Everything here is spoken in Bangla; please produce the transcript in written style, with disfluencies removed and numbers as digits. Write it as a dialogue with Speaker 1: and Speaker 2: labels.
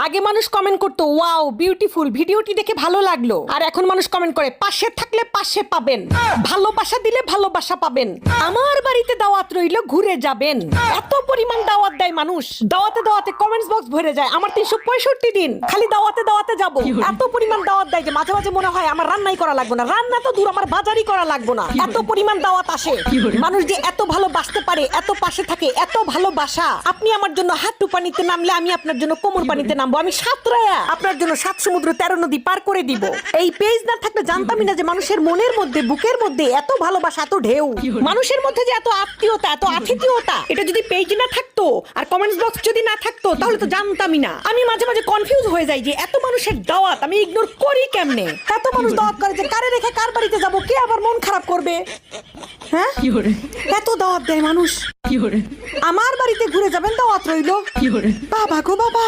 Speaker 1: আগে মানুষ কমেন্ট করতো ওয়াও বিউটিফুল, ভিডিওটি দেখে ভালো লাগলো। আর এখন মানুষ কমেন্ট করে পাশে থাকলে পাশে পাবেন, ভালোবাসা দিলে ভালোবাসা পাবেন, আমার বাড়িতে দাওয়াত রইলো ঘুরে যাবেন। এত পরিমাণ দাওয়াত দেয় মানুষ, দাওয়াতে দাওয়াতে কমেন্টস বক্স ভরে যায়। আমার 365 দিন খালি দাওয়াতে দাওয়াতে যাব। এত পরিমাণ দাওয়াত দেয় যে মাঝে মাঝে মনে হয় আমার রান্নাই করা লাগবে না, রান্না তো দূর, আমার বাজারই করা লাগবে না। এত পরিমাণ দাওয়াত আসে। মানুষ যে এত ভালোবাসতে পারে, এত পাশে থাকে, এত ভালোবাসা। আপনি আমার জন্য হাঁটু পানিতে নামলে আমি আপনার জন্য কোমর পানিতে নামবো। আমি সাঁতরায়া আপনার জন্য 7 সমুদ্র 13 নদী পার করে দিব। এই পেজ না থাকলে জানতামই না যে মানুষের মনের মধ্যে, বুকের মধ্যে এত ভালোবাসা, এত ঢেউ। মানুষের মধ্যে যে এত আত্মীয়তা, এত আতিথেয়তা, এটা যদি পেজ না থাকতো আর কমেন্টস বক্স যদি না থাকতো তাহলে তো জানতামই না। আমি মাঝে মাঝে কনফিউজ হয়ে যাই যে এত মানুষের দাওয়াত আমি ইগনোর করি কেমনে। এত মানুষ দাওয়াত করে যে কারে রেখে কার বাড়িতে যাব, কে আবার মন খারাপ করবে। হ্যাঁ, এত দাওয়াত দেয় মানুষ। আমার বাড়িতে ঘুরে যাবেন, দাওয়াত রইলো। বাবা গো বাবা।